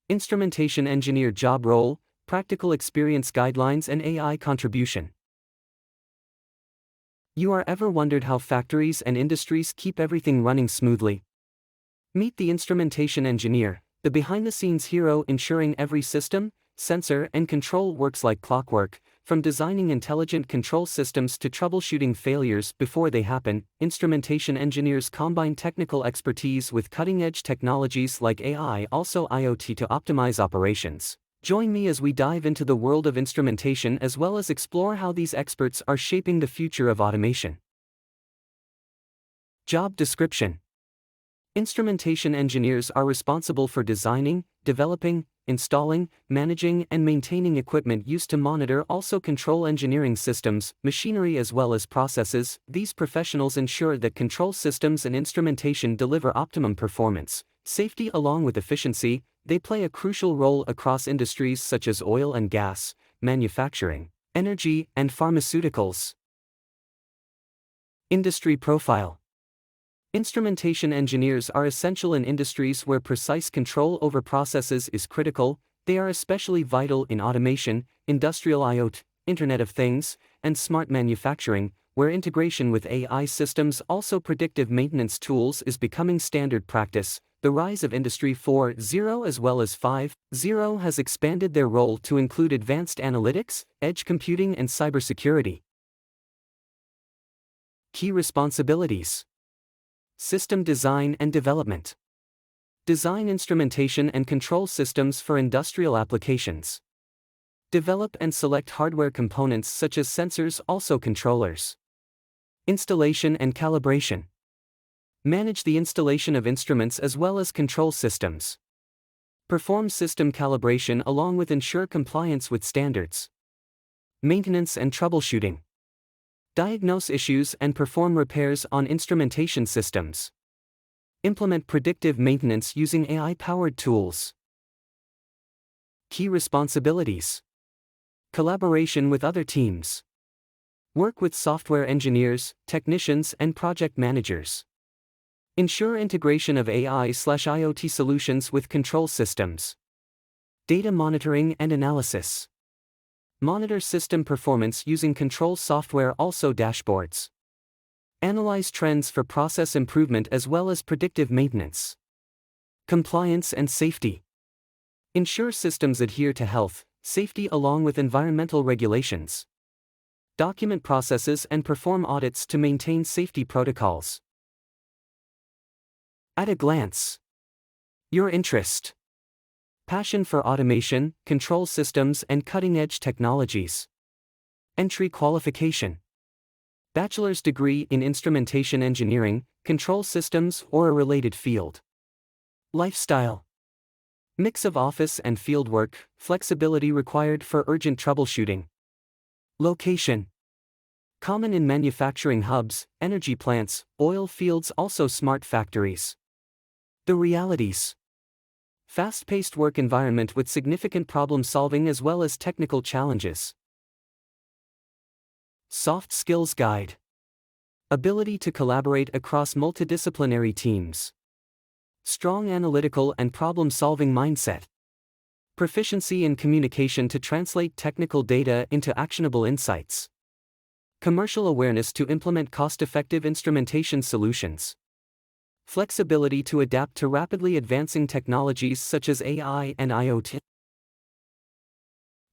Instrumentation Engineer job role, practical experience guidelines and AI contribution. You are ever wondered how factories and industries keep everything running smoothly? Meet the Instrumentation Engineer, the behind-the-scenes hero ensuring every system, sensor and control works like clockwork. From designing intelligent control systems to troubleshooting failures before they happen, instrumentation engineers combine technical expertise with cutting-edge technologies like AI, also IoT, to optimize operations. Join me as we dive into the world of instrumentation as well as explore how these experts are shaping the future of automation. Job description: Instrumentation engineers are responsible for designing, developing, installing, managing and maintaining equipment used to monitor also control engineering systems, machinery as well as processes. These professionals ensure that control systems and instrumentation deliver optimum performance, safety along with efficiency. They play a crucial role across industries such as oil and gas, manufacturing, energy and pharmaceuticals. Industry profile: Instrumentation engineers are essential in industries where precise control over processes is critical. They are especially vital in automation, industrial IoT, Internet of Things, and smart manufacturing, where integration with AI systems, also predictive maintenance tools, is becoming standard practice. The rise of Industry 4.0 as well as 5.0 has expanded their role to include advanced analytics, edge computing, and cybersecurity. Key responsibilities: System design and development. Design instrumentation and control systems for industrial applications. Develop and select hardware components such as sensors, also controllers. Installation and calibration. Manage the installation of instruments as well as control systems. Perform system calibration along with ensure compliance with standards. Maintenance and troubleshooting. Diagnose issues and perform repairs on instrumentation systems. Implement predictive maintenance using AI-powered tools. Key responsibilities: Collaboration with other teams. Work with software engineers, technicians, and project managers. Ensure integration of AI/IoT solutions with control systems. Data monitoring and analysis. Monitor system performance using control software, also dashboards. Analyze trends for process improvement as well as predictive maintenance. Compliance and safety. Ensure systems adhere to health, safety along with environmental regulations. Document processes and perform audits to maintain safety protocols. At a glance: your interest, passion for automation, control systems, and cutting-edge technologies. Entry qualification: bachelor's degree in instrumentation engineering, control systems, or a related field. Lifestyle: mix of office and field work, flexibility required for urgent troubleshooting. Location: common in manufacturing hubs, energy plants, oil fields, also smart factories. The realities: fast-paced work environment with significant problem-solving as well as technical challenges. Soft skills guide: ability to collaborate across multidisciplinary teams. Strong analytical and problem-solving mindset. Proficiency in communication to translate technical data into actionable insights. Commercial awareness to implement cost-effective instrumentation solutions. Flexibility to adapt to rapidly advancing technologies such as AI and IoT.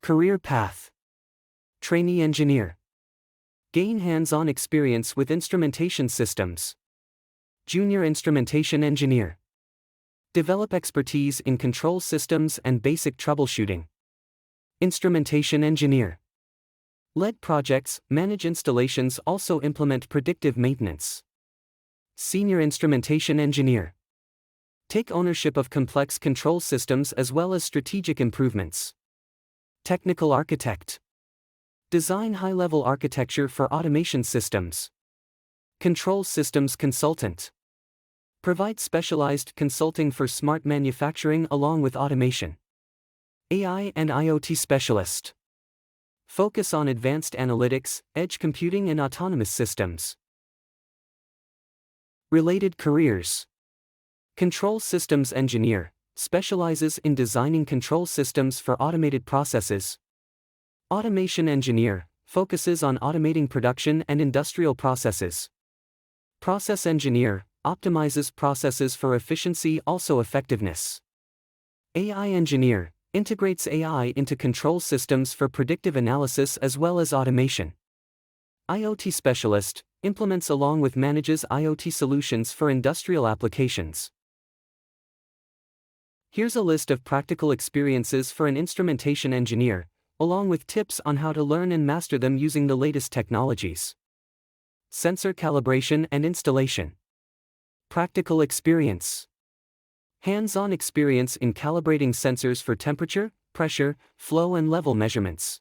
Career path: trainee engineer. Gain hands-on experience with instrumentation systems. Junior instrumentation engineer. Develop expertise in control systems and basic troubleshooting. Instrumentation engineer. Lead projects, manage installations, also implement predictive maintenance. Senior instrumentation engineer. Take ownership of complex control systems as well as strategic improvements. Technical architect. Design high-level architecture for automation systems. Control systems consultant. Provide specialized consulting for smart manufacturing along with automation. AI and IoT specialist. Focus on advanced analytics, edge computing and autonomous systems. Related careers: control systems engineer, Specializes in designing control systems for automated processes. Automation Engineer, focuses on automating production and industrial processes. Process Engineer, optimizes processes for efficiency also effectiveness. AI Engineer, integrates AI into control systems for predictive analysis as well as automation. IoT Specialist, implements along with manages IoT solutions for industrial applications. Here's a list of practical experiences for an instrumentation engineer, along with tips on how to learn and master them using the latest technologies. Sensor calibration and installation. Practical experience. Hands-on experience in calibrating sensors for temperature, pressure, flow and level measurements.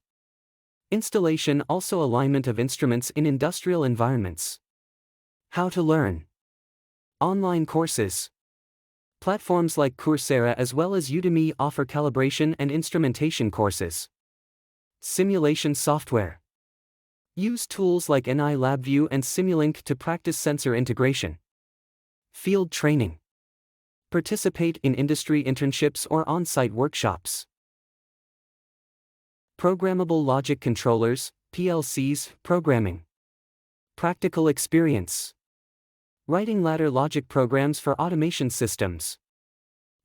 Installation also alignment of instruments in industrial environments. How to learn. Online courses. Platforms like Coursera as well as Udemy offer calibration and instrumentation courses. Simulation software. Use tools like NI LabVIEW and Simulink to practice sensor integration. Field training. Participate in industry internships or on-site workshops. Programmable logic controllers, PLCs, programming. Practical experience. Writing ladder logic programs for automation systems.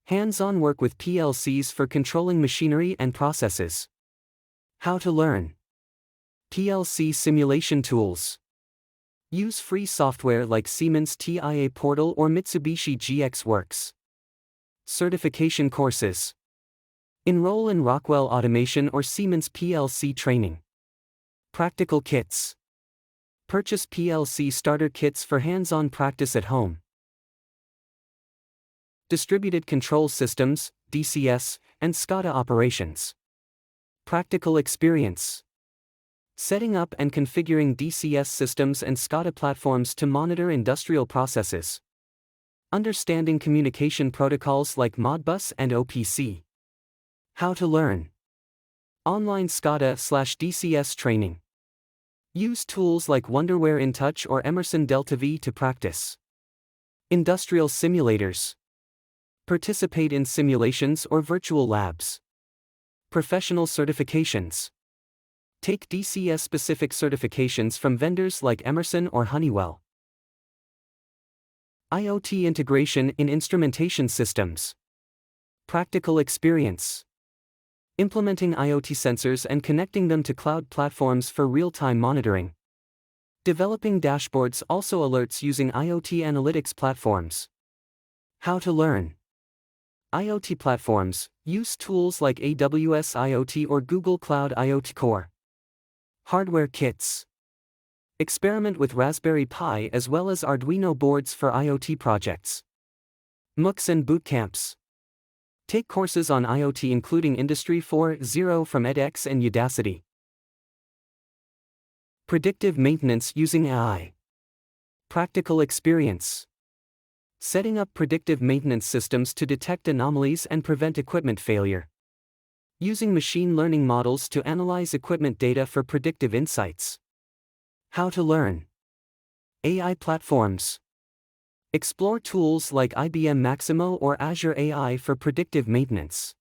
Hands-on work with PLCs for controlling machinery and processes. How to learn. PLC simulation tools. Use free software like Siemens TIA Portal or Mitsubishi GX Works. Certification courses. Enroll in Rockwell Automation or Siemens PLC training. Practical kits. Purchase PLC starter kits for hands-on practice at home. Distributed control systems, DCS, and SCADA operations. Practical experience. Setting up and configuring DCS systems and SCADA platforms to monitor industrial processes. Understanding communication protocols like Modbus and OPC. How to learn. Online SCADA/DCS training. Use tools like Wonderware InTouch or Emerson Delta V to practice. Industrial simulators. Participate in simulations or virtual labs. Professional certifications. Take DCS-specific certifications from vendors like Emerson or Honeywell. IoT integration in instrumentation systems. Practical experience. Implementing IoT sensors and connecting them to cloud platforms for real-time monitoring. Developing dashboards also alerts using IoT analytics platforms. How to learn. IoT platforms, use tools like AWS IoT or Google Cloud IoT Core. Hardware kits. Experiment with Raspberry Pi as well as Arduino boards for IoT projects. MOOCs and bootcamps. Take courses on IoT including Industry 4.0 from edX and Udacity. Predictive maintenance using AI. Practical experience. Setting up predictive maintenance systems to detect anomalies and prevent equipment failure. Using machine learning models to analyze equipment data for predictive insights. How to learn. AI platforms. Explore tools like IBM Maximo or Azure AI for predictive maintenance.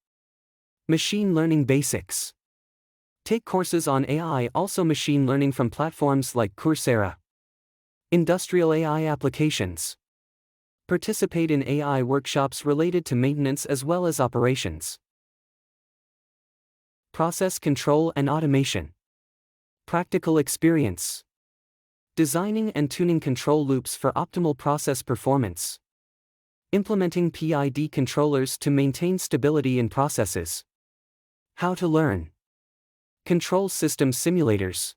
Machine learning basics. Take courses on AI, also machine learning from platforms like Coursera. Industrial AI applications. Participate in AI workshops related to maintenance as well as operations. Process control and automation. Practical experience. Designing and tuning control loops for optimal process performance. Implementing PID controllers to maintain stability in processes. How to learn. Control system simulators.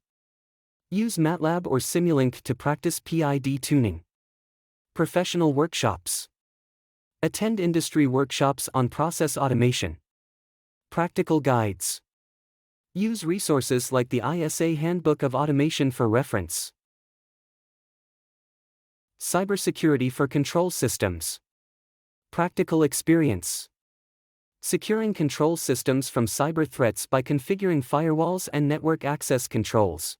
Use MATLAB or Simulink to practice PID tuning. Professional workshops. Attend industry workshops on process automation. Practical guides. Use resources like the ISA Handbook of Automation for reference. Cybersecurity for control systems. Practical experience. Securing control systems from cyber threats by configuring firewalls and network access controls.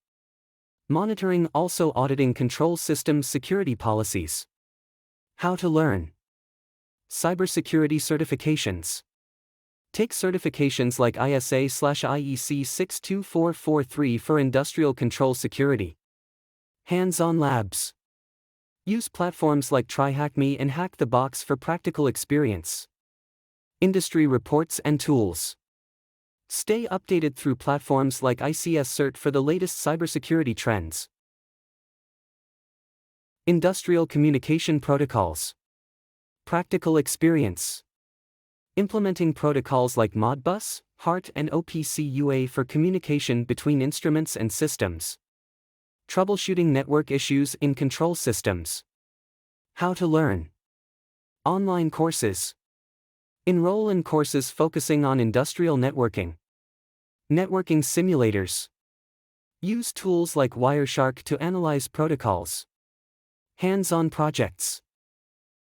Monitoring, also auditing control systems security policies. How to learn. Cybersecurity certifications. Take certifications like ISA/IEC 62443 for industrial control security. Hands-on labs. Use platforms like TryHackMe and Hack the Box for practical experience. Industry reports and tools. Stay updated through platforms like ICS Cert for the latest cybersecurity trends. Industrial communication protocols. Practical experience. Implementing protocols like Modbus, HART, and OPC UA for communication between instruments and systems. Troubleshooting network issues in control systems. How to learn. Online courses. Enroll in courses focusing on industrial networking. Networking simulators. Use tools like Wireshark to analyze protocols. Hands-on projects.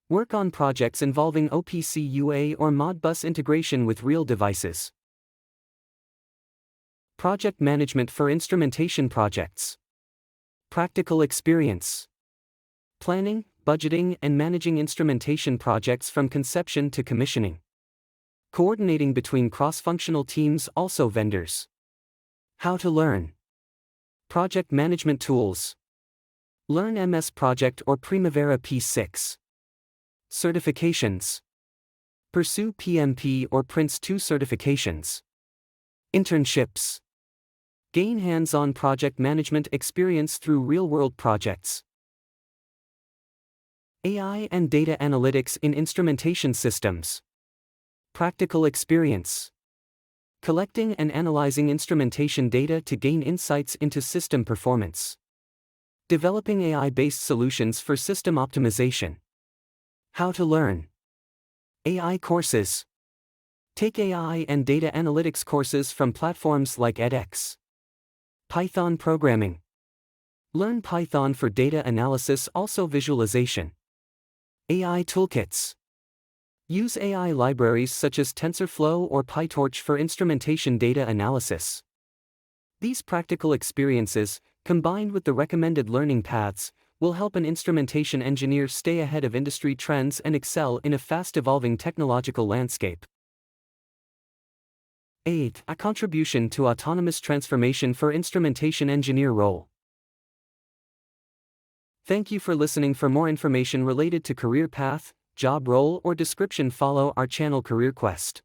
Work on projects involving OPC UA or Modbus integration with real devices. Project management for instrumentation projects. Practical experience. Planning, budgeting, and managing instrumentation projects from conception to commissioning. Coordinating between cross-functional teams, also vendors. How to learn. Project management tools. Learn MS Project or Primavera P6. Certifications. Pursue PMP or Prince2 certifications. Internships. Gain hands-on project management experience through real-world projects. AI and data analytics in instrumentation systems. Practical experience. Collecting and analyzing instrumentation data to gain insights into system performance. Developing AI-based solutions for system optimization. How to learn. AI courses. Take AI and data analytics courses from platforms like edX. Python programming. Learn Python for data analysis, also visualization. AI toolkits. Use AI libraries such as TensorFlow or PyTorch for instrumentation data analysis. These practical experiences, combined with the recommended learning paths, will help an instrumentation engineer stay ahead of industry trends and excel in a fast-evolving technological landscape. 8. A contribution to autonomous transformation for instrumentation engineer role. Thank you for listening. For more information related to career path, job role, or description, follow our channel Career Quest.